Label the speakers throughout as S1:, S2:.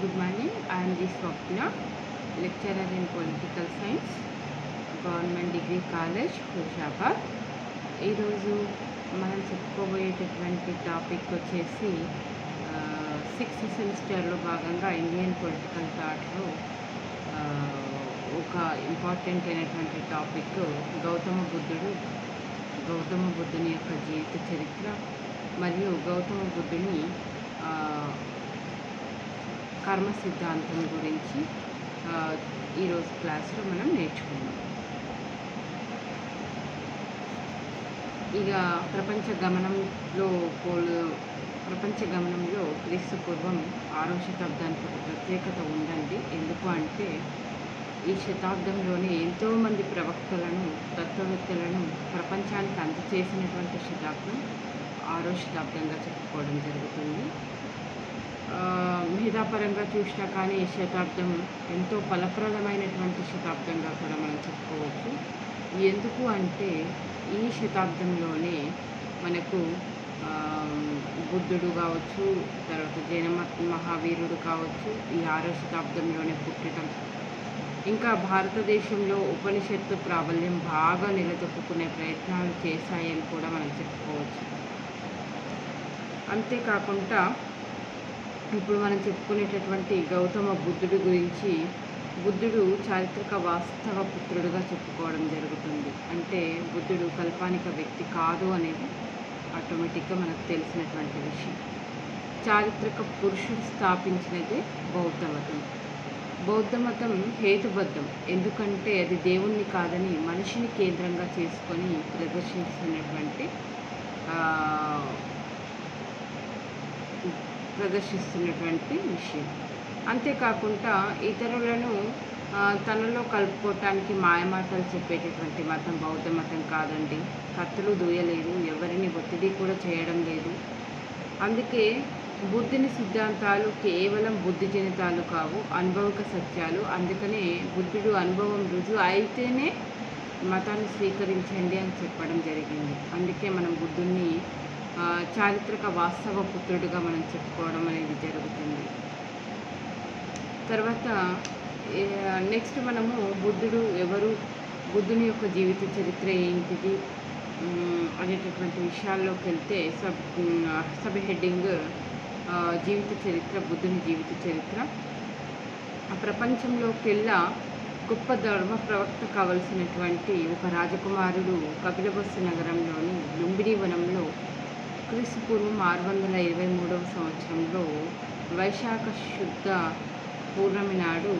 S1: Good morning. I am the Swapna, lecturer in Political Science, Government Degree College, Hushabad. ఈరోజు మనం చెప్పుకోబోయేటటువంటి topic వచ్చేసి sixth సెమిస్టర్లో భాగంగా Indian political థాట్లో ఒక ఇంపార్టెంట్ అయినటువంటి టాపిక్ గౌతమ బుద్ధుని యొక్క జీవిత చరిత్ర మరియు గౌతమ బుద్ధుని కర్మ సిద్ధాంతం గురించి ఈరోజు క్లాస్లో మనం నేర్చుకున్నాం. ఇక ప్రపంచ గమనంలో క్రీస్తు పూర్వం 6వ శతాబ్దానికి ఒక ప్రత్యేకత ఉందండి. ఎందుకు అంటే ఈ శతాబ్దంలోనే ఎంతోమంది ప్రవక్తలను తత్వవేత్తలను ప్రపంచానికి అందచేసినటువంటి శతాబ్దం 6వ శతాబ్దంగా చెప్పుకోవడం జరుగుతుంది. మేధాపరంగా చూసినా కానీ ఈ శతాబ్దం ఎంతో ఫలప్రదమైనటువంటి శతాబ్దంగా కూడా మనం చెప్పుకోవచ్చు. ఎందుకు అంటే ఈ శతాబ్దంలోనే మనకు బుద్ధుడు కావచ్చు, తర్వాత జైన మహావీరుడు కావచ్చు, ఈ 6వ శతాబ్దంలోనే పుట్టడం, ఇంకా భారతదేశంలో ఉపనిషత్తు ప్రాబల్యం బాగా నిలదొక్కునే ప్రయత్నాలు చేశాయని కూడా మనం చెప్పుకోవచ్చు. అంతేకాకుండా ఇప్పుడు మనం చెప్పుకునేటటువంటి గౌతమ బుద్ధుడి గురించి, బుద్ధుడు చారిత్రక వాస్తవ పుత్రుడుగా చెప్పుకోవడం జరుగుతుంది. అంటే బుద్ధుడు కల్పానిక వ్యక్తి కాదు అనేది ఆటోమేటిక్గా మనకు తెలిసినటువంటి విషయం. చారిత్రక పురుషుడు స్థాపించినదే బౌద్ధ మతం హేతుబద్ధం. ఎందుకంటే అది దేవుణ్ణి కాదని మనిషిని కేంద్రంగా చేసుకొని ప్రదర్శిస్తున్నటువంటి విషయం. అంతేకాకుండా ఇతరులను తనలో కలుపుకోవటానికి మాయమాటలు చెప్పేటటువంటి మతం బౌద్ధ మతం కాదండి. కత్తులు దూయలేదు, ఎవరిని ఒత్తిడి కూడా చేయడం లేదు. అందుకే బుద్ధుని సిద్ధాంతాలు కేవలం బుద్ధి జనితాలు కావు, అనుభవిక సత్యాలు. అందుకనే బుద్ధుడు అనుభవం రుజువు అయితేనే మతాన్ని స్వీకరించండి అని చెప్పడం జరిగింది. అందుకే మనం బుద్ధుణ్ణి చారిత్రక వాస్తవ పుత్రుడిగా మనం చెప్పుకోవడం అనేది జరుగుతుంది. తర్వాత నెక్స్ట్ మనము బుద్ధుడు ఎవరు, బుద్ధుని యొక్క జీవిత చరిత్ర ఏంటిది అనేటటువంటి విషయాల్లోకి వెళ్తే సబ్ హెడ్డింగ్ జీవిత చరిత్ర, బుద్ధుని జీవిత చరిత్ర. ప్రపంచంలోకెల్లా గొప్ప ధర్మ ప్రవక్త కావలసినటువంటి ఒక రాజకుమారుడు కపిలవస్తు నగరంలోని లుంబిని వనంలో క్రీస్తు పూర్వం 623వ సంవత్సరంలో వైశాఖ శుద్ధ పూర్ణమి నాడు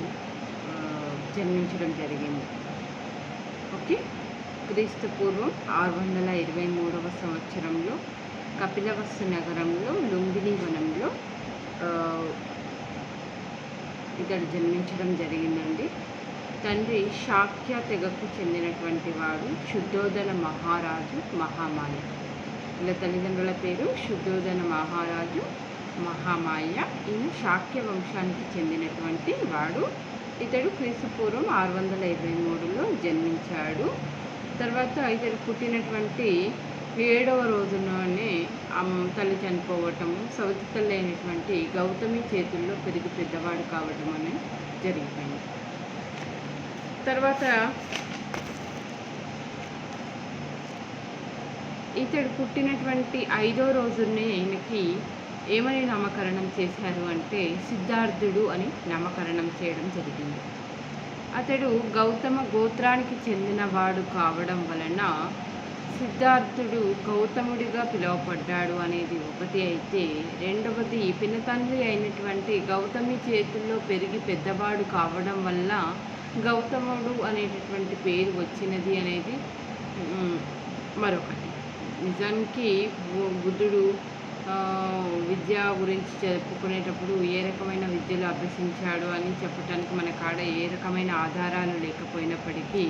S1: జన్మించడం జరిగింది. ఓకే, క్రీస్తు పూర్వం 623వ సంవత్సరంలో కపిలవస్తు నగరంలో లుంబిని వనంలో ఇతడు జన్మించడం జరిగిందండి. తండ్రి శాక్య తెగకు చెందినటువంటి వాడు శుద్ధోదన మహారాజు మహామాయ. ఇలా తల్లిదండ్రుల పేరు శుద్ధోదన మహారాజు మహామాయ. ఈయన శాక్య వంశానికి చెందినటువంటి వాడు. ఇతడు క్రీస్తు పూర్వం 623లో జన్మించాడు. తర్వాత ఇతడు పుట్టినటువంటి 7వ రోజులోనే తల్లి చనిపోవటము, సవతి తల్లి అయినటువంటి గౌతమి చేతుల్లో పెరిగి పెద్దవాడు కావడం అనేది జరిగిపోయింది. తర్వాత ఇతడు పుట్టినటువంటి 5వ రోజునే ఈయనకి ఏమని నామకరణం చేశారు అంటే సిద్ధార్థుడు అని నామకరణం చేయడం జరిగింది. అతడు గౌతమ గోత్రానికి చెందినవాడు కావడం వలన సిద్ధార్థుడు గౌతముడిగా పిలువబడ్డాడు అనేది ఒకటి అయితే, రెండవది పినతండ్రి అయినటువంటి గౌతమి చేతుల్లో పెరిగి పెద్దవాడు కావడం వల్ల గౌతముడు అనేటటువంటి పేరు వచ్చినది అనేది మరొకటి. నిజానికి బుద్ధుడు విద్య గురించి చెప్పుకునేటప్పుడు ఏ రకమైన విద్యలు అభ్యసించాడు అని చెప్పడానికి మన కాడ ఏ రకమైన ఆధారాలు లేకపోయినప్పటికీ,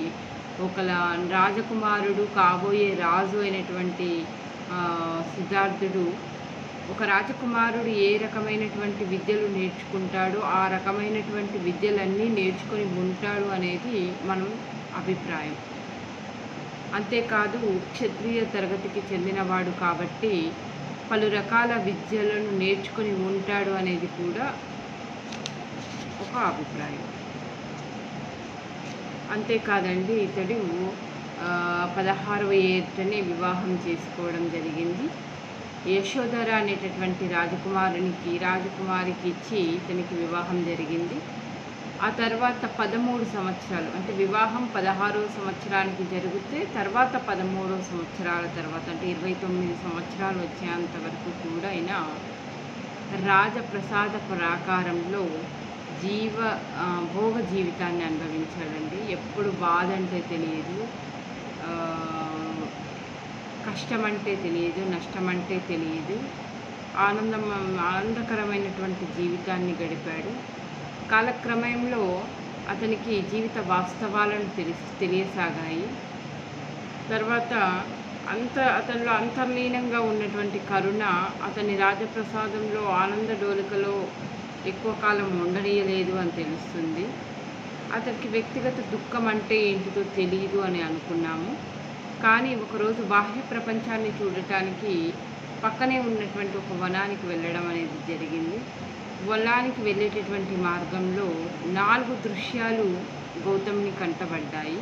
S1: ఒక రాజకుమారుడు కాబోయే రాజు అయినటువంటి సిద్ధార్థుడు, ఒక రాజకుమారుడు ఏ రకమైనటువంటి విద్యలు నేర్చుకుంటాడో ఆ రకమైనటువంటి విద్యలన్నీ నేర్చుకొని ఉంటాడు అనేది మనం అభిప్రాయం. అంతేకాదు క్షత్రియ తరగతికి చెందినవాడు కాబట్టి పలు రకాల విద్యలను నేర్చుకొని ఉంటాడు అనేది కూడా ఒక అభిప్రాయం. అంతేకాదండి, ఇతడు 16వ ఏటనే వివాహం చేసుకోవడం జరిగింది. యశోధర అనేటటువంటి రాజకుమారికి ఇచ్చి ఇతనికి వివాహం జరిగింది. ఆ తర్వాత 13 సంవత్సరాలు, అంటే వివాహం 16వ సంవత్సరానికి జరిగితే తర్వాత 13వ సంవత్సరాల తర్వాత, అంటే 29 సంవత్సరాలు వచ్చేంత వరకు కూడా ఆయన రాజప్రసాద ప్రాకారంలో భోగ జీవితాన్ని అనుభవించాడండి. ఎప్పుడు బాధ అంటే తెలియదు, కష్టం అంటే తెలియదు, నష్టం అంటే తెలియదు. ఆనందకరమైనటువంటి జీవితాన్ని గడిపాడు. కాలక్రమంలో అతనికి జీవిత వాస్తవాలను తెలియసాగాయి. తర్వాత అతనిలో అంతర్లీనంగా ఉన్నటువంటి కరుణ అతని రాజప్రసాదంలో ఆనందడోలికలో ఎక్కువ కాలం ఉండనీయలేదు అని తెలుస్తుంది. అతనికి వ్యక్తిగత దుఃఖం అంటే ఏంటిదో తెలియదు అని అనుకున్నాము. కానీ ఒకరోజు బాహ్య ప్రపంచాన్ని చూడటానికి పక్కనే ఉన్నటువంటి ఒక వనానికి వెళ్ళడం అనేది జరిగింది. వనానికి వెళ్ళేటటువంటి మార్గంలో 4 దృశ్యాలు గౌతమ్ని కంటబడ్డాయి.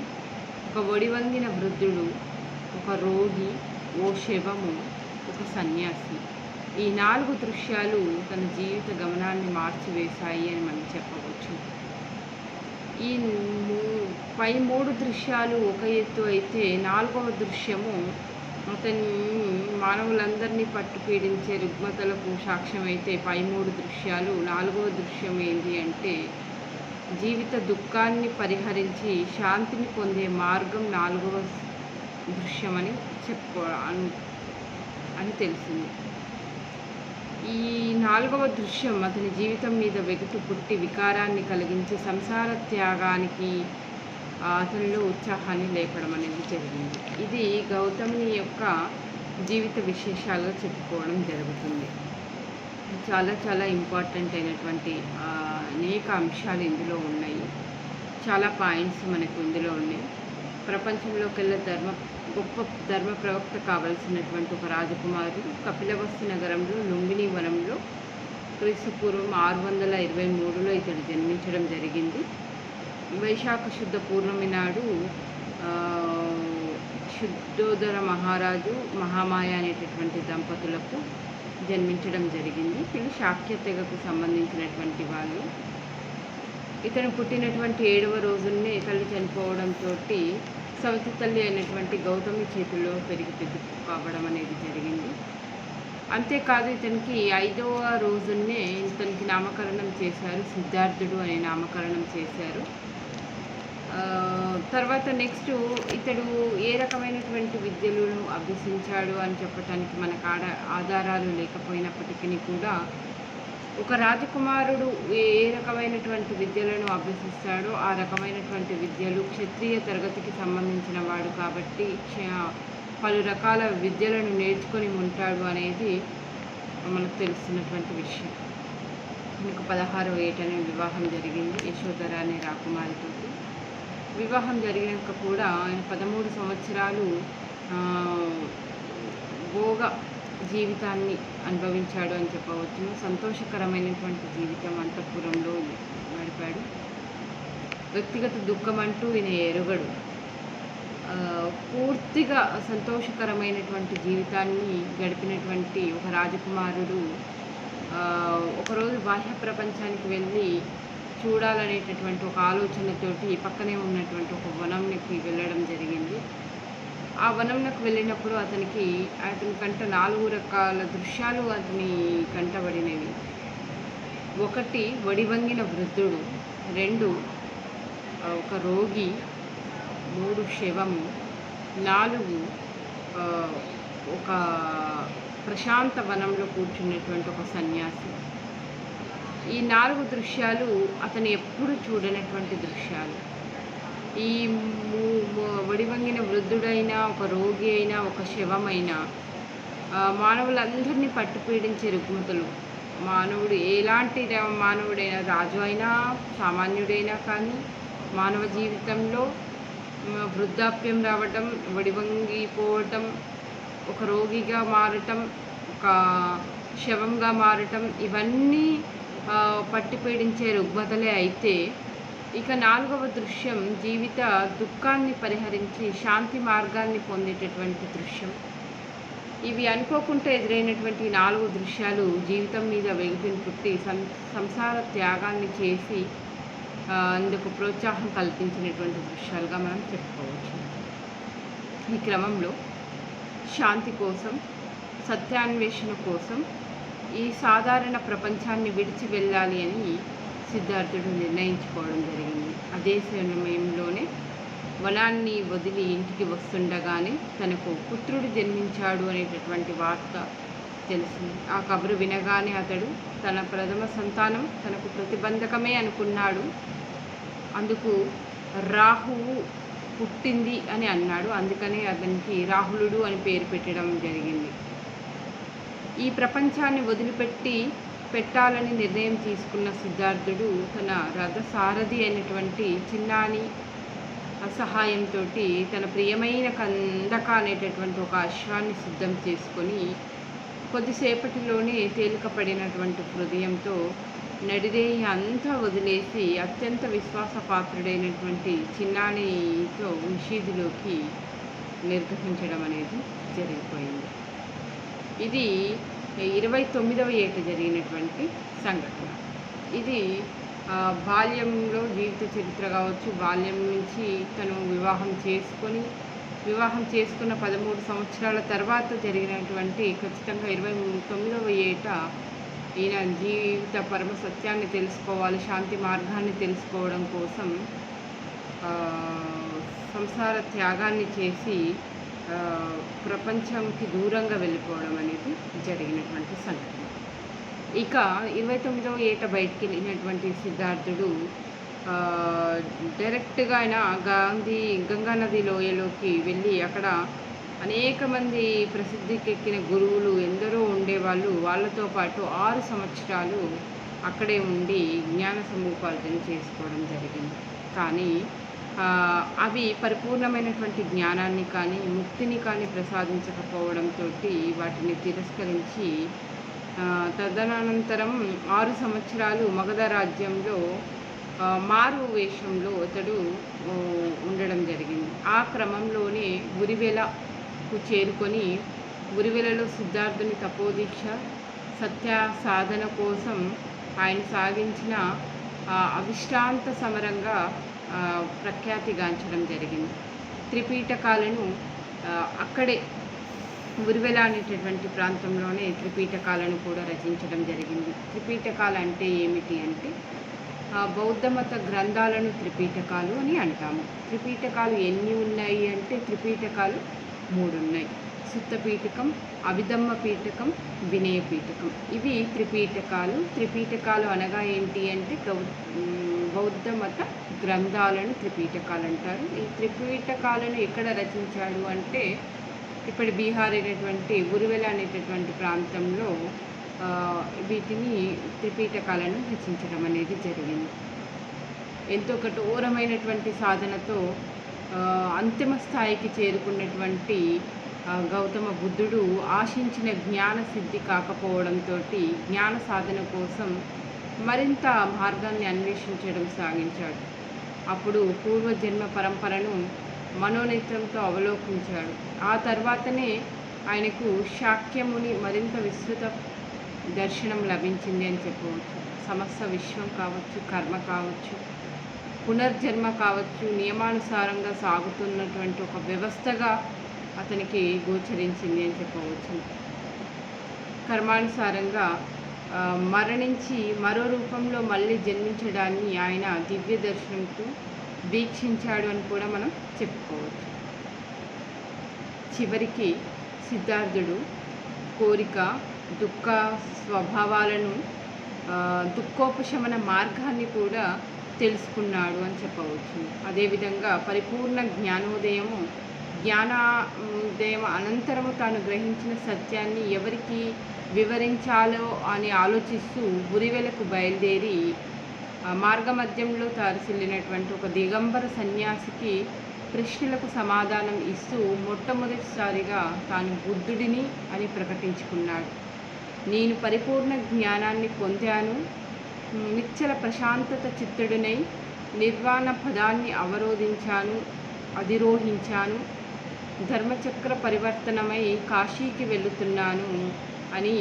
S1: ఒక ఒడివంగిన వృద్ధుడు, ఒక రోగి, ఓ శవము, ఒక సన్యాసి. ఈ 4 దృశ్యాలు తన జీవిత గమనాన్ని మార్చివేశాయి అని మనం చెప్పవచ్చు. ఈ పై 3 దృశ్యాలు ఒక ఎత్తు అయితే 4వ దృశ్యము అతని మానవులందరినీ పట్టు పీడించే రుగ్మతలకు సాక్ష్యమైతే, పై 3 దృశ్యాలు 4వ దృశ్యం ఏంటి అంటే జీవిత దుఃఖాన్ని పరిహరించి శాంతిని పొందే మార్గం 4వ దృశ్యమని అని తెలిసింది. ఈ 4వ దృశ్యం అతని జీవితం మీద వెగుటు పుట్టి వికారాన్ని కలిగించి సంసార త్యాగానికి అతనిలో ఉత్సాహాన్ని లేపడం అనేది జరిగింది. ఇది గౌతముని యొక్క జీవిత విశేషాలుగా చెప్పుకోవడం జరుగుతుంది. చాలా చాలా ఇంపార్టెంట్ అయినటువంటి అనేక అంశాలు ఇందులో ఉన్నాయి. చాలా పాయింట్స్ మనకు ఇందులో ఉన్నాయి. ప్రపంచంలోకెల్లా గొప్ప ధర్మ ప్రవక్త కావలసినటువంటి ఒక రాజకుమారుడు కపిలవస్తు నగరంలో లుంబిని వనంలో క్రీస్తుపూర్వం 623లో ఇతడు జన్మించడం జరిగింది. వైశాఖ శుద్ధ పూర్ణమి నాడు శుద్ధోదర మహారాజు మహామాయ అనేటటువంటి దంపతులకు జన్మించడం జరిగింది. వీళ్ళు శాక్య తెగకు సంబంధించినటువంటి వాళ్ళు. ఇతను పుట్టినటువంటి 7వ రోజునే తల్లి చనిపోవడంతో సవతి తల్లి అయినటువంటి గౌతమి చేతుల్లో పెరిగి పెద్ద కావడం అనేది జరిగింది. అంతేకాదు, ఇతనికి 5వ రోజునే ఇతనికి నామకరణం చేశారు. సిద్ధార్థుడు అనే నామకరణం చేశారు. తర్వాత నెక్స్ట్ ఇతడు ఏ రకమైనటువంటి విద్యలను అభ్యసించాడు అని చెప్పటానికి మనకు ఆధారాలు లేకపోయినప్పటికీ కూడా ఒక రాజకుమారుడు ఏ రకమైనటువంటి విద్యలను అభ్యసిస్తాడో ఆ రకమైనటువంటి విద్యలు క్షత్రియ తరగతికి సంబంధించిన వాడు కాబట్టి పలు రకాల విద్యలను నేర్చుకొని ఉంటాడు అనేది మనకు తెలుస్తున్నటువంటి విషయం. మనకు 16వ ఏటనే వివాహం జరిగింది యశోధర అనే రాకుమారితో. వివాహం జరిగినాక కూడా ఆయన 13 సంవత్సరాలు భోగ జీవితాన్ని అనుభవించాడు అని చెప్పవచ్చు. సంతోషకరమైనటువంటి జీవితం అంతఃపురంలో గడిపాడు. వ్యక్తిగత దుఃఖం అంటూ ఈయన ఎరుగడు. పూర్తిగా సంతోషకరమైనటువంటి జీవితాన్ని గడిపినటువంటి ఒక రాజకుమారుడు ఒకరోజు బాహ్య ప్రపంచానికి వెళ్ళి చూడాలనేటటువంటి ఒక ఆలోచనతోటి పక్కనే ఉన్నటువంటి ఒక వనంకి వెళ్ళడం జరిగింది. ఆ వనంలోకి వెళ్ళినప్పుడు అతని కంట 4 రకాల దృశ్యాలు అతని కంటబడినవి. 1 వడివంగిన వృద్ధుడు, 2 ఒక రోగి, 3 శవము, 4 ఒక ప్రశాంత వనంలో కూర్చున్నటువంటి ఒక సన్యాసి. ఈ 4 దృశ్యాలు అతను ఎప్పుడు చూడనటువంటి దృశ్యాలు. ఈ వడివంగిన వృద్ధుడైనా, ఒక రోగి అయినా, ఒక శవమైనా మానవులందరినీ పట్టుపీడించే రుగ్మతలు. మానవుడు ఎలాంటి మానవుడైనా, రాజు అయినా సామాన్యుడైనా కానీ మానవ జీవితంలో వృద్ధాప్యం రావటం, వడివంగిపోవటం, ఒక రోగిగా మారటం, ఒక శవంగా మారటం, ఇవన్నీ పట్టి పీడించే రుగ్మతలే అయితే, ఇక 4వ దృశ్యం జీవిత దుఃఖాన్ని పరిహరించి శాంతి మార్గాన్ని పొందేటటువంటి దృశ్యం. ఇవి అనుకోకుండా ఎదురైనటువంటి 4 దృశ్యాలు జీవితం మీద వెలుగుని పుట్టి సంసార త్యాగాన్ని చేసి అందుకు ప్రోత్సాహం కల్పించినటువంటి దృశ్యాలుగా మనం చెప్పుకోవచ్చు. ఈ క్రమంలో శాంతి కోసం, సత్యాన్వేషణ కోసం ఈ సాధారణ ప్రపంచాన్ని విడిచి వెళ్ళాలి అని సిద్ధార్థుడు నిర్ణయించుకోవడం జరిగింది. అదే సమయంలోనే వనాన్ని వదిలి ఇంటికి వస్తుండగానే తనకు పుత్రుడు జన్మించాడు అనేటటువంటి వార్త తెలిసింది. ఆ కబురు వినగానే అతడు తన ప్రథమ సంతానం తనకు ప్రతిబంధకమే అనుకున్నాడు. అందుకు రాహువు పుట్టింది అని అన్నాడు. అందుకనే అతనికి రాహులుడు అని పేరు పెట్టడం జరిగింది. ఈ ప్రపంచాన్ని పెట్టాలని నిర్ణయం తీసుకున్న సిద్ధార్థుడు తన రథసారథి అయినటువంటి చిన్నాని సహాయంతో తన ప్రియమైన కందక అనేటటువంటి ఒక అశ్వాన్ని సిద్ధం చేసుకొని కొద్దిసేపటిలోనే తేలికపడినటువంటి హృదయంతో నడిరేయి అంతా వదిలేసి అత్యంత విశ్వాసపాత్రుడైనటువంటి చిన్నానితో నిషీధిలోకి నిర్గమించడం అనేది జరిగిపోయింది. ఇది 29వ ఏట జరిగినటువంటి సంఘటన. ఇది బాల్యంలో జీవిత చరిత్ర కావచ్చు. బాల్యం నుంచి తను వివాహం చేసుకున్న 13 సంవత్సరాల తర్వాత జరిగినటువంటి ఖచ్చితంగా 29వ ఏట ఈయన జీవిత పరమ సత్యాన్ని తెలుసుకోవాలి, శాంతి మార్గాన్ని తెలుసుకోవడం కోసం సంసార త్యాగాన్ని చేసి ప్రపంచంకి దూరంగా వెళ్ళిపోవడం అనేది జరిగినటువంటి సంఘటన. ఇక 29వ ఏట బయటికి వెళ్ళినటువంటి సిద్ధార్థుడు డైరెక్ట్గా ఆయన గంగా నది లోయలోకి వెళ్ళి అక్కడ అనేక మంది ప్రసిద్ధికెక్కిన గురువులు ఎందరో ఉండేవాళ్ళు. వాళ్ళతో పాటు 6 సంవత్సరాలు అక్కడే ఉండి జ్ఞాన సముపార్జన చేసుకోవడం జరిగింది. కానీ అవి పరిపూర్ణమైనటువంటి జ్ఞానాన్ని కానీ ముక్తిని కానీ ప్రసాదించకపోవడంతో వాటిని తిరస్కరించి తదనంతరం 6 సంవత్సరాలు మగధ రాజ్యంలో మారు వేషంలో అతడు ఉండడం జరిగింది. ఆ క్రమంలోనే ఉరివెలకు చేరుకొని ఉరివెలలో సిద్ధార్థుని తపోదీక్ష సత్య సాధన కోసం ఆయన సాగించిన అవిశ్రాంత సమరంగా ప్రఖ్యాతిగాంచడం జరిగింది. త్రిపీఠకాలను అక్కడే ఉరివెల అనేటటువంటి ప్రాంతంలోనే త్రిపీఠకాలను కూడా రచించడం జరిగింది. త్రిపీఠకాలు అంటే ఏమిటి అంటే బౌద్ధ మత గ్రంథాలను త్రిపీఠకాలు అని అంటాము. త్రిపీఠకాలు ఎన్ని ఉన్నాయి అంటే త్రిపీఠకాలు 3 ఉన్నాయి. సుత్తపీఠకం, అభిధమ్మ పీఠకం, వినయ పీఠకం. ఇవి త్రిపీఠకాలు. త్రిపీఠకాలు అనగా ఏంటి అంటే బౌద్ధ మత గ్రంథాలను త్రిపీఠకాలు అంటారు. ఈ త్రిపీఠకాలను ఎక్కడ రచించాడు అంటే ఇప్పటి బీహార్ అయినటువంటి ఉరివెల అనేటటువంటి ప్రాంతంలో వీటిని త్రిపీఠకాలను రచించడం అనేది జరిగింది. ఎంతో కఠోరమైనటువంటి సాధనతో అంతిమ స్థాయికి చేరుకున్నటువంటి గౌతమ బుద్ధుడు ఆశించిన జ్ఞాన సిద్ధి కాకపోవడంతో జ్ఞాన సాధన కోసం మరింత మార్గాన్ని అన్వేషించడం సాగించాడు. అప్పుడు పూర్వజన్మ పరంపరను మనోనేత్రంతో అవలోకించాడు. ఆ తర్వాతనే ఆయనకు శాక్యముని మరింత విస్తృత దర్శనం లభించింది అని చెప్పవచ్చు. సమస్త విశ్వం కావచ్చు, కర్మ కావచ్చు, పునర్జన్మ కావచ్చు, నియమానుసారంగా సాగుతున్నటువంటి ఒక వ్యవస్థగా అతనికి గోచరించింది అని చెప్పవచ్చు. కర్మానుసారంగా మరణించి మరో రూపంలో మళ్ళీ జన్మించడాన్ని ఆయన దివ్య దర్శనంతో వీక్షించాడు అని కూడా మనం చెప్పుకోవచ్చు. చివరికి సిద్ధార్థుడు కోరిక, దుఃఖ స్వభావాలను, దుఃఖోపశమన మార్గాన్ని కూడా తెలుసుకున్నాడు అని చెప్పవచ్చు. అదేవిధంగా పరిపూర్ణ జ్ఞానోదయం అనంతరము తాను గ్రహించిన సత్యాన్ని ఎవరికి వివరించాలో అని ఆలోచిస్తూ ఉరివెలకు బయలుదేరి మార్గమధ్యంలో తారసిల్లినటువంటి ఒక దిగంబర సన్యాసికి ప్రశ్నలకు సమాధానం ఇస్తూ మొట్టమొదటిసారిగా తాను బుద్ధుడిని అని ప్రకటించుకున్నాడు. నేను పరిపూర్ణ జ్ఞానాన్ని పొందాను, నిశ్చల ప్రశాంతత చిత్తుడినై నిర్వాణ పదాన్ని అధిరోహించాను, ధర్మచక్ర పరివర్తనమై కాశీకి వెళుతున్నాను అని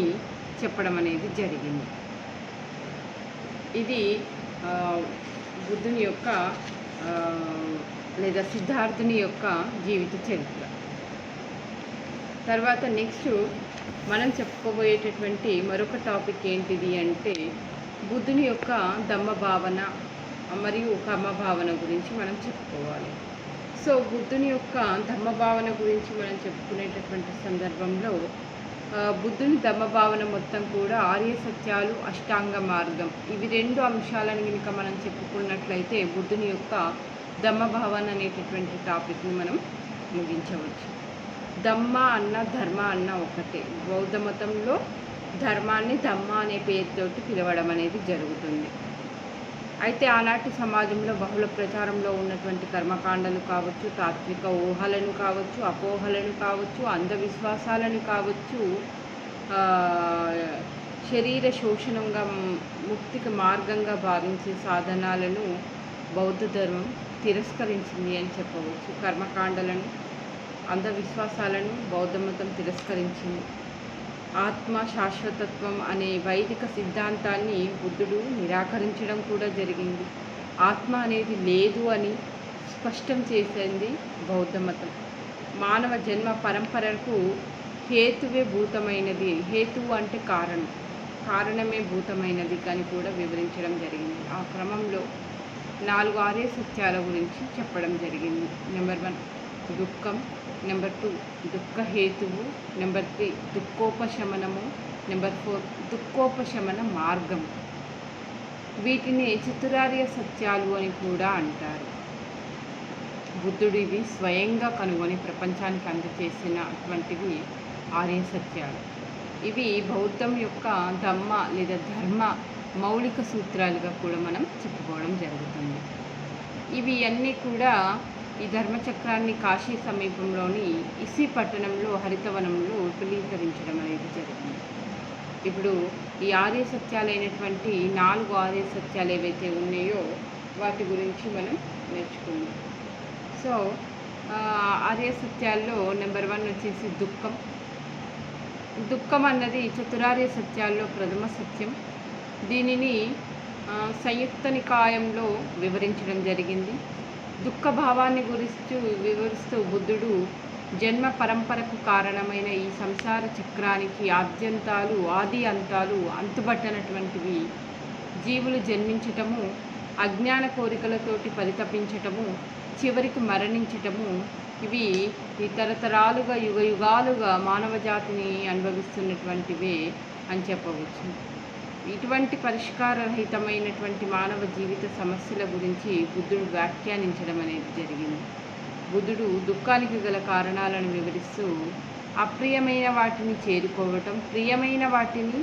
S1: చెప్పడం అనేది జరిగింది. ఇది బుద్ధుని యొక్క లేదా సిద్ధార్థుని యొక్క జీవిత చరిత్ర. తర్వాత నెక్స్ట్ మనం చెప్పుకోబోయేటటువంటి మరొక టాపిక్ ఏంటిది అంటే బుద్ధుని యొక్క ధమ్మ భావన మరియు కర్మ భావన గురించి మనం చెప్పుకోవాలి. సో బుద్ధుని యొక్క ధమ్మ భావన గురించి మనం చెప్పుకునేటటువంటి సందర్భంలో బుద్ధుని ధమ్మ భావన మొత్తం కూడా ఆర్య సత్యాలు, అష్టాంగ మార్గం, ఇవి రెండు అంశాలను కనుక మనం చెప్పుకున్నట్లయితే బుద్ధుని యొక్క ధమ్మ భావన అనేటటువంటి టాపిక్ని మనం ముగించవచ్చు. ధమ్మ అన్న ధర్మ అన్న ఒకటే. బౌద్ధ మతంలో ధర్మాన్ని ధమ్మ అనే పేరుతోటి పిలవడం అనేది జరుగుతుంది. అయితే ఆనాటి సమాజంలో బహుళ ప్రచారంలో ఉన్నటువంటి కర్మకాండలు కావచ్చు, తాత్విక ఊహలను కావచ్చు, అపోహలను కావచ్చు, అంధవిశ్వాసాలను కావచ్చు, శరీర శోషణంగా ముక్తికి మార్గంగా భావించే సాధనాలను బౌద్ధ ధర్మం తిరస్కరించింది అని చెప్పవచ్చు. కర్మకాండలను, అంధవిశ్వాసాలను బౌద్ధ మతం తిరస్కరించింది. ఆత్మ శాశ్వతత్వం అనే వైదిక సిద్ధాంతాన్ని బుద్ధుడు నిరాకరించడం కూడా జరిగింది. ఆత్మ అనేది లేదు అని స్పష్టం చేసింది బౌద్ధ మతం. మానవ జన్మ పరంపరకు హేతువే భూతమైనది, హేతువు అంటే కారణమే భూతమైనది అని కూడా వివరించడం జరిగింది. ఆ క్రమంలో 4 ఆర్య సత్యాల గురించి చెప్పడం జరిగింది. నెంబర్ 1 దుఃఖం, నెంబర్ 2 దుఃఖ హేతువు, నెంబర్ 3 దుఃఖోపశమనము, నెంబర్ 4 దుఃఖోపశమన మార్గం. వీటిని చతురార్య సత్యాలు అని కూడా అంటారు. బుద్ధుడు ఇవి స్వయంగా కనుగొని ప్రపంచానికి అందజేసినటువంటివి ఆర్య సత్యాలు. ఇవి బౌద్ధం యొక్క ధమ్మ లేదా ధర్మ మౌలిక సూత్రాలుగా కూడా మనం చెప్పుకోవడం జరుగుతుంది. ఇవి అన్నీ కూడా ఈ ధర్మచక్రాన్ని కాశీ సమీపంలోని ఇసి పట్టణంలో హరితవనంలో విపులీకరించడం అనేది జరిగింది. ఇప్పుడు ఈ ఆర్య సత్యాలైనటువంటి 4 ఆర్య సత్యాలు ఏవైతే ఉన్నాయో వాటి గురించి మనం నేర్చుకుందాం. సో ఆర్య సత్యాల్లో నెంబర్ 1 వచ్చేసి దుఃఖం. దుఃఖం అన్నది చతురార్య సత్యాల్లో ప్రథమ సత్యం. దీనిని సంయుక్త నికాయంలో వివరించడం జరిగింది. దుఃఖ భావాన్ని వివరిస్తూ బుద్ధుడు జన్మ పరంపరకు కారణమైన ఈ సంసార చక్రానికి ఆది అంతాలు అంతుబట్టనటువంటివి. జీవులు జన్మించటము, అజ్ఞాన కోరికలతోటి పరితపించటము, చివరికి మరణించటము, ఇవి ఈ తరతరాలుగా యుగాలుగా మానవ జాతిని అనుభవిస్తున్నటువంటివే అని చెప్పవచ్చు. ఇటువంటి పరిష్కారరహితమైనటువంటి మానవ జీవిత సమస్యల గురించి బుద్ధుడు వ్యాఖ్యానించడం అనేది జరిగింది. బుద్ధుడు దుఃఖానికి గల కారణాలను వివరిస్తూ అప్రియమైన వాటిని చేరుకోవటం, ప్రియమైన వాటిని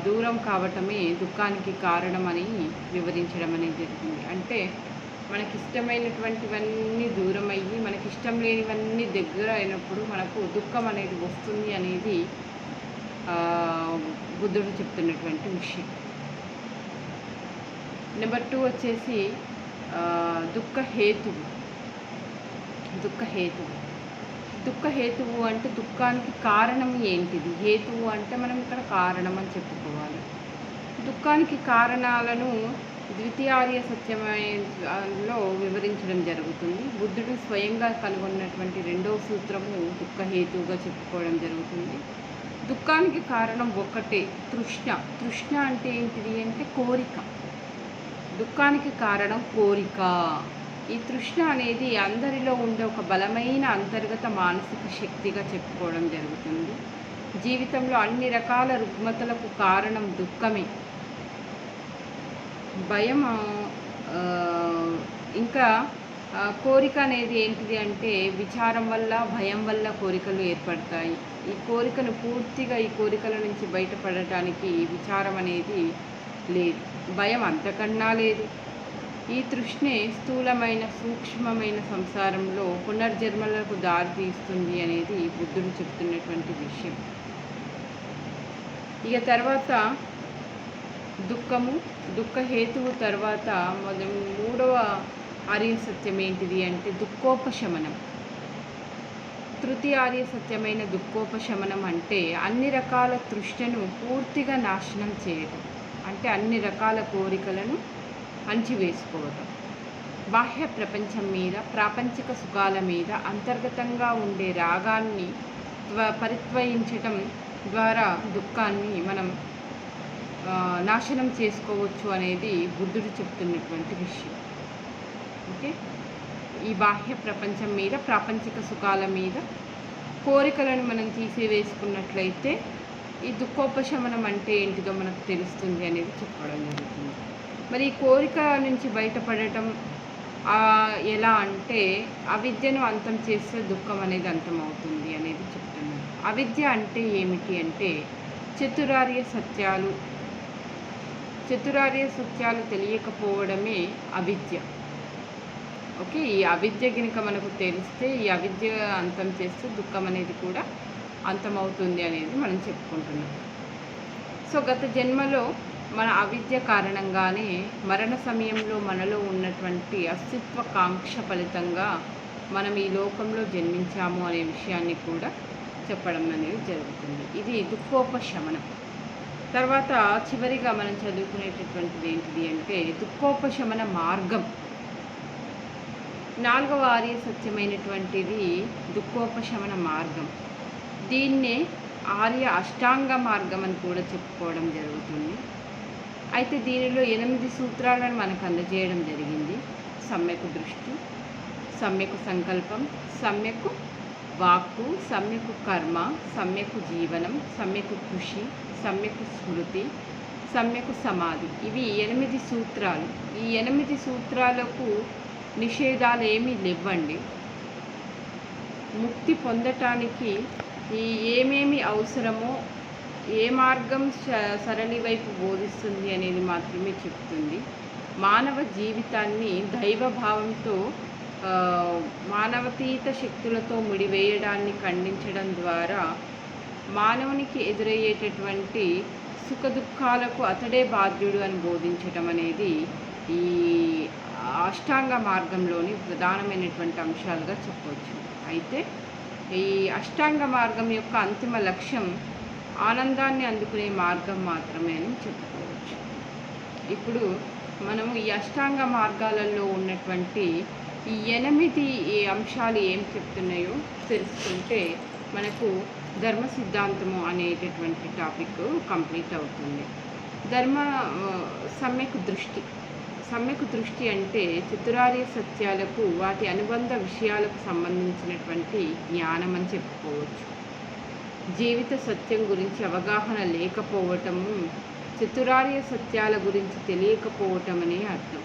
S1: దూరం కావటమే దుఃఖానికి కారణమని వివరించడం అనేది జరిగింది. అంటే మనకిష్టమైనటువంటివన్నీ దూరం అయ్యి మనకిష్టం లేనివన్నీ దగ్గర అయినప్పుడు మనకు దుఃఖం అనేది వస్తుంది అనేది బుద్ధుడు చెప్తున్నటువంటి విషయం. నెంబర్ 2 వచ్చేసి దుఃఖ హేతువు. దుఃఖ హేతువు అంటే దుఃఖానికి కారణం ఏంటిది? హేతువు అంటే మనం ఇక్కడ కారణం అని చెప్పుకోవాలి. దుఃఖానికి కారణాలను ద్వితీయార్య సత్యంలో వివరించడం జరుగుతుంది. బుద్ధుడు స్వయంగా కనుగొన్నటువంటి 2వ సూత్రము దుఃఖ హేతువుగా చెప్పుకోవడం జరుగుతుంది. దుఃఖానికి కారణం ఒకటే, తృష్ణ అంటే ఏంటిది అంటే కోరిక. దుఃఖానికి కారణం కోరిక. ఈ తృష్ణ అనేది అందరిలో ఉండే ఒక బలమైన అంతర్గత మానసిక శక్తిగా చెప్పుకోవడం జరుగుతుంది. జీవితంలో అన్ని రకాల రుగ్మతలకు కారణం దుఃఖమే. భయం ఇంకా కోరిక అనేది ఏంటిది అంటే విచారం వల్ల, భయం వల్ల కోరికలు ఏర్పడతాయి. ఈ కోరికల నుంచి బయటపడటానికి విచారం అనేది లేదు, భయం అంతకన్నా లేదు. ఈ తృష్ణే స్థూలమైన సూక్ష్మమైన సంసారంలో పునర్జన్మలకు దారితీస్తుంది అనేది బుద్ధుడు చెప్తున్నటువంటి విషయం. ఇక తర్వాత దుఃఖము, దుఃఖ హేతువు తర్వాత మూడవ ఆర్య సత్యం ఏంటిది అంటే దుఃఖోపశమనం. తృతీయ ఆర్య సత్యమైన దుఃఖోపశమనం అంటే అన్ని రకాల తృష్ణను పూర్తిగా నాశనం చేయటం, అంటే అన్ని రకాల కోరికలను అణిచివేసుకోవటం. బాహ్య ప్రపంచం మీద, ప్రాపంచిక సుఖాల మీద అంతర్గతంగా ఉండే రాగాన్ని పరిత్వయించటం ద్వారా దుఃఖాన్ని మనం నాశనం చేసుకోవచ్చు అనేది బుద్ధుడు చెప్తున్నటువంటి విషయం. ఓకే, ఈ బాహ్య ప్రపంచం మీద, ప్రాపంచిక సుఖాల మీద కోరికలను మనం తీసివేసుకున్నట్లయితే ఈ దుఃఖోపశమనం అంటే ఏంటిదో మనకు తెలుస్తుంది అనేది చెప్పడం జరుగుతుంది. మరి ఈ కోరిక నుంచి బయటపడటం ఎలా అంటే అవిద్యను అంతం చేస్తే దుఃఖం అనేది అంతమవుతుంది అనేది చెప్తున్నారు. అవిద్య అంటే ఏమిటి అంటే చతురార్య సత్యాలు తెలియకపోవడమే అవిద్య. ఓకే, ఈ అవిద్య కనుక మనకు తెలిస్తే ఈ అవిద్య అంతం చేస్తే దుఃఖం అనేది కూడా అంతమవుతుంది అనేది మనం చెప్పుకుంటున్నాం. సో గత జన్మలో మన అవిద్య కారణంగానే మరణ సమయంలో మనలో ఉన్నటువంటి అస్తిత్వ కాంక్ష ఫలితంగా మనం ఈ లోకంలో జన్మించాము అనే విషయాన్ని కూడా చెప్పడం అనేది జరుగుతుంది. ఇది దుఃఖోపశమనం. తర్వాత చివరిగా మనం చదువుకునేటటువంటిది ఏంటిది అంటే దుఃఖోపశమన మార్గం. నాలుగవ ఆర్య సత్యమైనటువంటిది దుఃఖోపశమన మార్గం. దీన్నే ఆర్య అష్టాంగ మార్గం అని కూడా చెప్పుకోవడం జరుగుతుంది. అయితే దీనిలో 8 సూత్రాలను మనకు అందజేయడం జరిగింది. సమ్యక్ దృష్టి, సమ్యక్ సంకల్పం, సమ్యక్ వాక్కు, సమ్యక్ కర్మ, సమ్యక్ జీవనం, సమ్యక్ కృషి, సమ్యక్ స్మృతి, సమ్యక్ సమాధి. ఇవి 8 సూత్రాలు. ఈ 8 సూత్రాలకు నిషేధాలు ఏమీ లేవండి. ముక్తి పొందటానికి ఈ ఏమేమి అవసరమో, ఏ మార్గం సరళి వైపు బోధిస్తుంది అనేది మాత్రమే చెప్తుంది. మానవ జీవితాన్ని దైవభావంతో, మానవతీత శక్తులతో ముడివేయడాన్ని ఖండించడం ద్వారా మానవునికి ఎదురయ్యేటటువంటి సుఖ దుఃఖాలకు అతడే బాధ్యుడు అని బోధించటం అనేది ఈ అష్టాంగ మార్గంలోని ప్రధానమైనటువంటి అంశాలుగా చెప్పవచ్చు. అయితే ఈ అష్టాంగ మార్గం యొక్క అంతిమ లక్ష్యం ఆనందాన్ని అందుకునే మార్గం మాత్రమే అని చెప్పుకోవచ్చు. ఇప్పుడు మనము ఈ అష్టాంగ మార్గాలలో ఉన్నటువంటి ఈ 8 అంశాలు ఏం చెప్తున్నాయో తెలుసుకుంటే మనకు ధర్మ సిద్ధాంతము అనేటటువంటి టాపిక్ కంప్లీట్ అవుతుంది. సమ్యక్ దృష్టి అంటే చతురార్య సత్యాలకు, వాటి అనుబంధ విషయాలకు సంబంధించినటువంటి జ్ఞానం అని చెప్పుకోవచ్చు. జీవిత సత్యం గురించి అవగాహన లేకపోవటము, చతురార్య సత్యాల గురించి తెలియకపోవటం అనే అర్థం.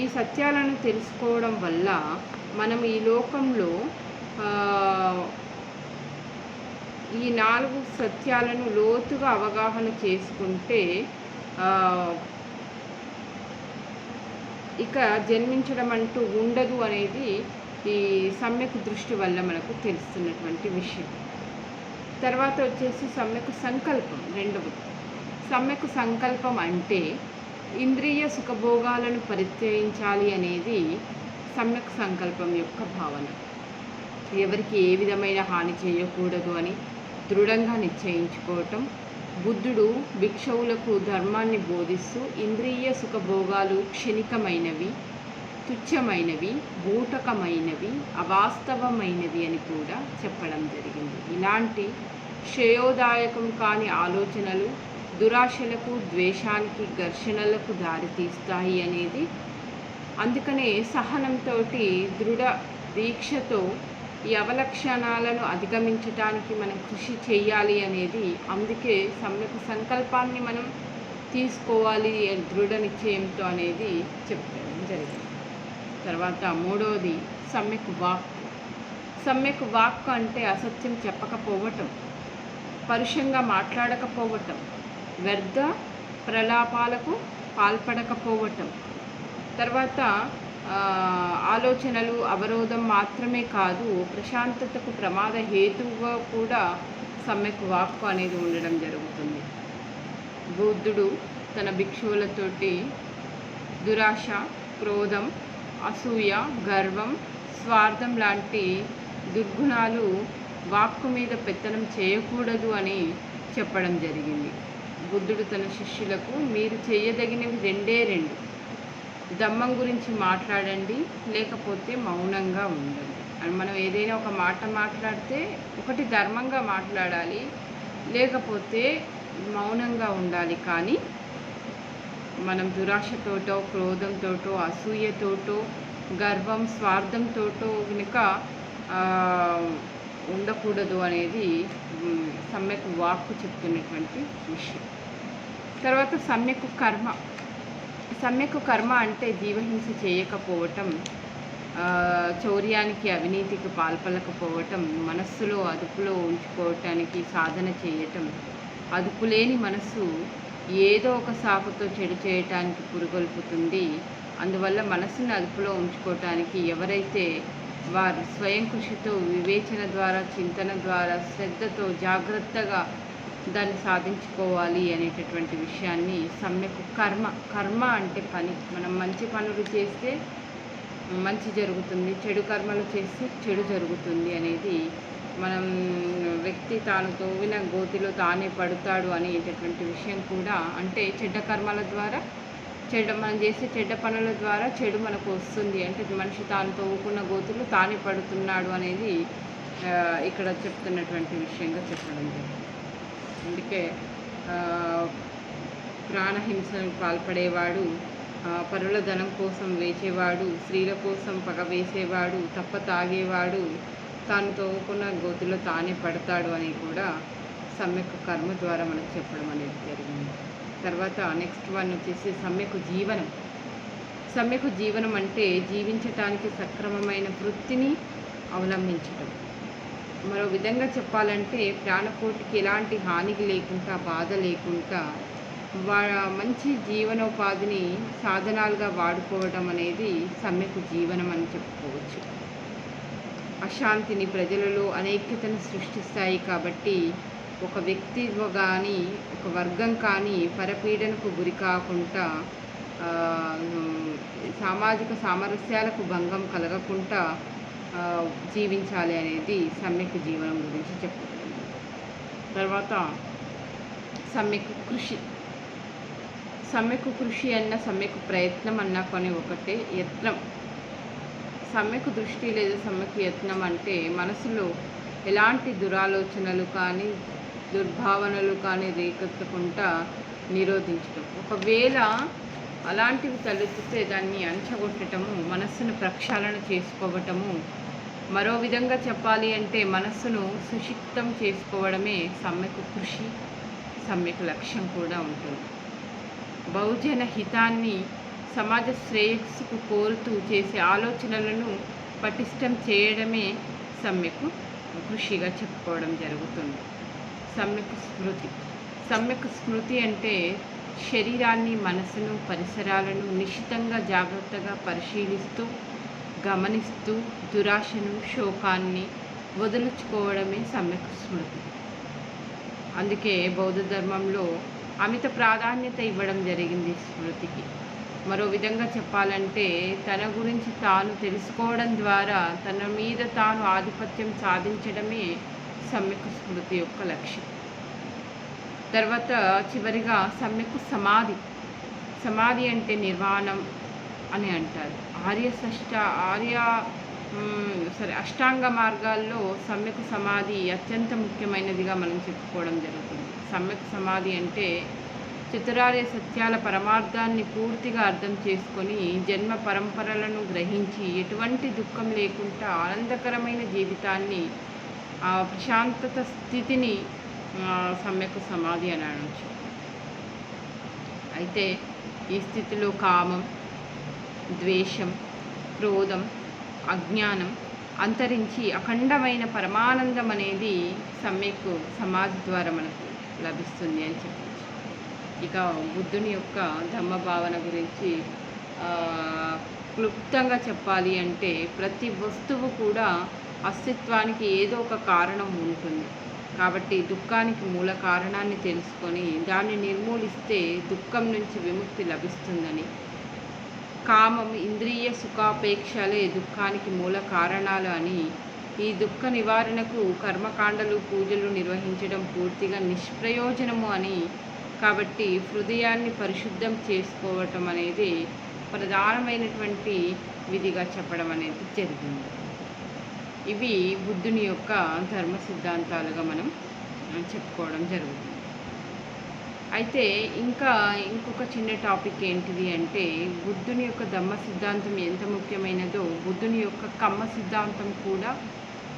S1: ఈ సత్యాలను తెలుసుకోవడం వల్ల మనం ఈ లోకంలో ఈ 4 సత్యాలను లోతుగా అవగాహన చేసుకుంటే ఇక జన్మించడం అంటూ ఉండదు అనేది ఈ సమ్యక్ దృష్టి వల్ల మనకు తెలుస్తున్నటువంటి విషయం. తర్వాత వచ్చేసి సమ్యక్ సంకల్పం. రెండవది సమ్యక్ సంకల్పం అంటే ఇంద్రియ సుఖభోగాలను పరిత్యజించాలి అనేది సమ్యక్ సంకల్పం యొక్క భావన. ఎవరికి ఏ విధమైన హాని చేయకూడదు అని దృఢంగా నిశ్చయించుకోవటం. బుద్ధుడు భిక్షువులకు ధర్మాన్ని బోధిస్తూ ఇంద్రియ సుఖభోగాలు క్షణికమైనవి, తుచ్చమైనవి, బూటకమైనవి, అవాస్తవమైనవి అని కూడా చెప్పడం జరిగింది. ఇలాంటి శ్రేయోదాయకం కాని ఆలోచనలు దురాశలకు, ద్వేషానికి, ఘర్షణలకు దారితీస్తాయి అనేది. అందుకనే సహనంతో, దృఢ దీక్షతో ఈ అవలక్షణాలను అధిగమించడానికి మనం కృషి చేయాలి అనేది. అందుకే సమ్యక్ సంకల్పాన్ని మనం తీసుకోవాలి దృఢ నిశ్చయంతో అనేది చెప్పడం జరిగింది. తర్వాత మూడవది సమ్యక్ వాక్. సమ్యక్ వాక్ అంటే అసత్యం చెప్పకపోవటం, పరుషంగా మాట్లాడకపోవటం, వ్యర్థ ప్రలాపాలకు పాల్పడకపోవటం. తర్వాత ఆలోచనలు అవరోధం మాత్రమే కాదు, ప్రశాంతతకు ప్రమాద హేతువుగా కూడా సమ్యక్ వాక్కు అనేది ఉండడం జరుగుతుంది. బుద్ధుడు తన భిక్షువులతోటి దురాశ, క్రోధం, అసూయ, గర్వం, స్వార్థం లాంటి దుర్గుణాలు వాక్కు మీద పెత్తనం చేయకూడదు అని చెప్పడం జరిగింది. బుద్ధుడు తన శిష్యులకు మీరు చేయదగినవి రెండే రెండు, ధమ్మం గురించి మాట్లాడండి, లేకపోతే మౌనంగా ఉండండి అని. మనం ఏదైనా ఒక మాట మాట్లాడితే ఒకటి ధర్మంగా మాట్లాడాలి, లేకపోతే మౌనంగా ఉండాలి. కానీ మనం దురాశతోటో, క్రోధంతోటో, అసూయతోటో, గర్వం, స్వార్థంతోటో కనుక ఉండకూడదు అనేది సమ్యక్ వాక్కు చెప్తున్నటువంటి విషయం. తర్వాత సమ్యక్ కర్మ. సమ్యక్ కర్మ అంటే జీవహింస చేయకపోవటం, చౌర్యానికి, అవినీతికి పాల్పడకపోవటం, మనస్సులో అదుపులో ఉంచుకోవటానికి సాధన చేయటం. అదుపులేని మనస్సు ఏదో ఒక సాకుతో చెడు చేయటానికి పురుగొల్పుతుంది. అందువల్ల మనస్సును అదుపులో ఉంచుకోవటానికి ఎవరైతే వారు స్వయం కృషితో, వివేచన ద్వారా, చింతన ద్వారా, శ్రద్ధతో, జాగ్రత్తగా దాన్ని సాధించుకోవాలి అనేటటువంటి విషయాన్ని సమ్యక్ కర్మ. కర్మ అంటే పని. మనం మంచి పనులు చేస్తే మంచి జరుగుతుంది, చెడు కర్మలు చేస్తే చెడు జరుగుతుంది అనేది మనం వ్యక్తి తాను తోవిన గోతిలో తానే పడతాడు అనేటటువంటి విషయం కూడా. అంటే చెడ్డ కర్మల ద్వారా మనం చేసే చెడ్డ పనుల ద్వారా చెడు మనకు వస్తుంది. అంటే మనిషి తాను తవ్వుకున్న గోతులు తానే పడుతున్నాడు అనేది ఇక్కడ చెప్తున్నటువంటి విషయంగా చెప్పడం జరిగింది. అందుకే ప్రాణహింసకు పాల్పడేవాడు, పరుల ధనం కోసం వేచేవాడు, స్త్రీల కోసం పగ వేసేవాడు, తప్ప తాగేవాడు తాను తవ్వుకున్న గోతిలో తానే పడతాడు అని కూడా సమ్యక్ కర్మ ద్వారా మనకు చెప్పడం అనేది జరిగింది. తర్వాత నెక్స్ట్ వన్ వచ్చేసి సమ్యక్ జీవనం. సమ్యక్ జీవనం అంటే జీవించటానికి సక్రమమైన వృత్తిని అవలంబించటం. మరో విధంగా చెప్పాలంటే ప్రాణకోటికి ఎలాంటి హానికి లేకుండా, బాధ లేకుండా మంచి జీవనోపాధిని సాధనాలుగా వాడుకోవడం అనేది సమ్యక్ జీవనం అని చెప్పుకోవచ్చు. అశాంతిని, ప్రజలలో అనైక్యతను సృష్టిస్తాయి. కాబట్టి ఒక వ్యక్తి కానీ, ఒక వర్గం కానీ పరపీడనకు గురి కాకుండా, సామాజిక సామరస్యాలకు భంగం కలగకుండా జీవించాలి అనేది సమ్యక్ జీవనం గురించి చెప్పుకుంటుంది. తర్వాత సమ్యక్ కృషి. సమ్యక్ కృషి అన్న, సమ్యక్ ప్రయత్నం అన్న కొన్ని ఒకటే. యత్నం, సమ్యక్ దృష్టి లేదా సమ్యక్ యత్నం అంటే మనసులో ఎలాంటి దురాలోచనలు కానీ, దుర్భావనలు కానీ రేకెత్తకుండా నిరోధించడం. ఒకవేళ అలాంటివి తలెత్తితే దాన్ని అణచగొట్టడము, మనస్సును ప్రక్షాళన చేసుకోవటము. మరో విధంగా చెప్పాలి అంటే మనస్సును సుషిక్తం చేసుకోవడమే సమ్యక్ కృషి, సమ్యక్ లక్ష్యం కూడా ఉంటుంది. బహుజన హితాన్ని, సమాజ శ్రేయస్సుకు కోరుతూ చేసే ఆలోచనలను పటిష్టం చేయడమే సమ్యక్ కృషిగా చెప్పుకోవడం జరుగుతుంది. సమ్యక్ స్మృతి. సమ్యక్ స్మృతి అంటే శరీరాన్ని, మనసును, పరిసరాలను నిశితంగా, జాగ్రత్తగా పరిశీలిస్తూ, గమనిస్తూ దురాశను, శోకాన్ని వదులుచుకోవడమే సమ్యక్ స్మృతి. అందుకే బౌద్ధ ధర్మంలో అమిత ప్రాధాన్యత ఇవ్వడం జరిగింది స్మృతికి. మరో విధంగా చెప్పాలంటే తన గురించి తాను తెలుసుకోవడం ద్వారా తన మీద తాను ఆధిపత్యం సాధించడమే సమ్యక్ స్మృతి యొక్క లక్ష్యం. తర్వాత చివరిగా సమ్యక్ సమాధి. సమాధి అంటే నిర్వాణం అని అంటారు. అష్టాంగ మార్గాల్లో సమ్యక్ సమాధి అత్యంత ముఖ్యమైనదిగా మనం చెప్పుకోవడం జరుగుతుంది. సమ్యక్ సమాధి అంటే చతురార్య సత్యాల పరమార్థాన్ని పూర్తిగా అర్థం చేసుకొని, జన్మ పరంపరలను గ్రహించి, ఎటువంటి దుఃఖం లేకుండా ఆనందకరమైన జీవితాన్ని, ప్రశాంతత స్థితిని సమ్యక్ సమాధి అని అనవచ్చు. అయితే ఈ స్థితిలో కామం, ద్వేషం, క్రోధం, అజ్ఞానం అంతరించి అఖండమైన పరమానందం అనేది సమ్యక్ సమాధి ద్వారా మనకు లభిస్తుంది అని చెప్పవచ్చు. ఇక బుద్ధుని యొక్క ధమ్మ భావన గురించి క్లుప్తంగా చెప్పాలి అంటే ప్రతి వస్తువు కూడా అస్తిత్వానికి ఏదో ఒక కారణం ఉంటుంది. కాబట్టి దుఃఖానికి మూల కారణాన్ని తెలుసుకొని దాన్ని నిర్మూలిస్తే దుఃఖం నుంచి విముక్తి లభిస్తుందని, కామం, ఇంద్రియ సుఖాపేక్షలే దుఃఖానికి మూల కారణాలు అని, ఈ దుఃఖ నివారణకు కర్మకాండలు, పూజలు నిర్వహించడం పూర్తిగా నిష్ప్రయోజనము అని, కాబట్టి హృదయాన్ని పరిశుద్ధం చేసుకోవటం అనేది ప్రధానమైనటువంటి విధిగా చెప్పడం అనేది జరిగింది. ఇవి బుద్ధుని యొక్క ధర్మ సిద్ధాంతాలుగా మనం చెప్పుకోవడం జరుగుతుంది. అయితే ఇంకొక చిన్న టాపిక్ ఏంటిది అంటే, బుద్ధుని యొక్క ధమ్మ సిద్ధాంతం ఎంత ముఖ్యమైనదో బుద్ధుని యొక్క కమ్మ సిద్ధాంతం కూడా,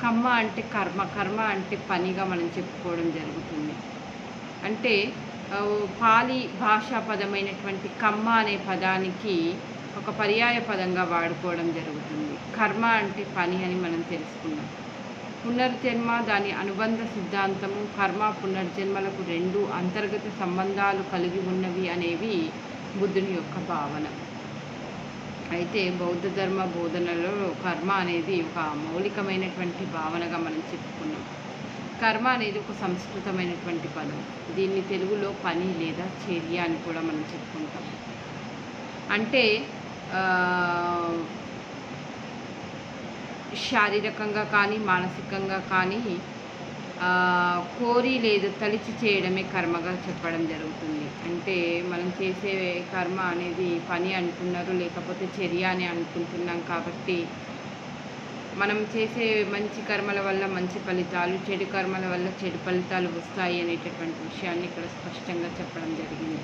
S1: కమ్మ అంటే కర్మ, కర్మ అంటే పనిగా మనం చెప్పుకోవడం జరుగుతుంది. అంటే పాలి భాషా పదమైనటువంటి కమ్మ అనే పదానికి ఒక పర్యాయ పదంగా వాడుకోవడం జరుగుతుంది. కర్మ అంటే పని అని మనం తెలుసుకున్నాం. పునర్జన్మ, దాని అనుబంధ సిద్ధాంతము, కర్మ పునర్జన్మలకు రెండు అంతర్గత సంబంధాలు కలిగి ఉన్నవి అనేవి బుద్ధుని యొక్క భావన. అయితే బౌద్ధ ధర్మ బోధనలో కర్మ అనేది ఒక మౌలికమైనటువంటి భావనగా మనం చెప్పుకున్నాం. కర్మ అనేది ఒక సంస్కృతమైనటువంటి పదం. దీన్ని తెలుగులో పని లేదా చర్య అని కూడా మనం చెప్పుకుంటాం. అంటే శారీరకంగా కానీ మానసికంగా కానీ కోరి లేదా తలిచి చేయడమే కర్మగా చెప్పడం జరుగుతుంది. అంటే మనం చేసే కర్మ అనేది పని అంటున్నారు, లేకపోతే చర్య అని అనుకుంటున్నాం. కాబట్టి మనం చేసే మంచి కర్మల వల్ల మంచి ఫలితాలు, చెడు కర్మల వల్ల చెడు ఫలితాలు వస్తాయి అనేటటువంటి విషయాన్ని ఇక్కడ స్పష్టంగా చెప్పడం జరిగింది.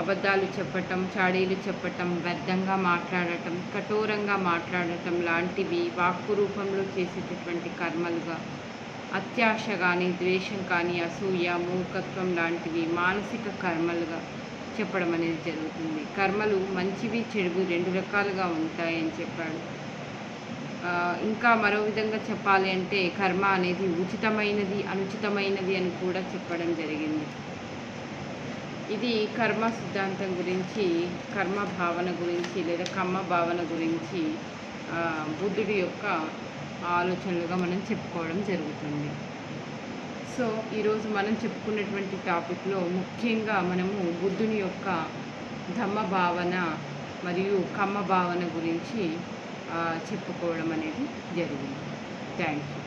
S1: అబద్ధాలు చెప్పటం, చాడీలు చెప్పటం, వ్యర్థంగా మాట్లాడటం, కఠోరంగా మాట్లాడటం లాంటివి వాక్కు రూపంలో చేసేటటువంటి కర్మలుగా, అత్యాశ కానీ, ద్వేషం కానీ, అసూయ, మూర్ఖత్వం లాంటివి మానసిక కర్మలుగా చెప్పడం అనేది జరుగుతుంది. కర్మలు మంచివి, చెడువి రెండు రకాలుగా ఉంటాయని చెప్పాడు. ఇంకా మరో విధంగా చెప్పాలి అంటే కర్మ అనేది ఉచితమైనది, అనుచితమైనది అని కూడా చెప్పడం జరిగింది. ఇది కర్మ సిద్ధాంతం గురించి, కర్మ భావన గురించి లేదా కమ్మ భావన గురించి బుద్ధుడి యొక్క ఆలోచనలుగా మనం చెప్పుకోవడం జరుగుతుంది. సో ఈరోజు మనం చెప్పుకున్నటువంటి టాపిక్లో ముఖ్యంగా మనము బుద్ధుని యొక్క ధమ్మ భావన మరియు కమ్మ భావన గురించి చెప్పుకోవడం అనేది జరిగింది. Thank you.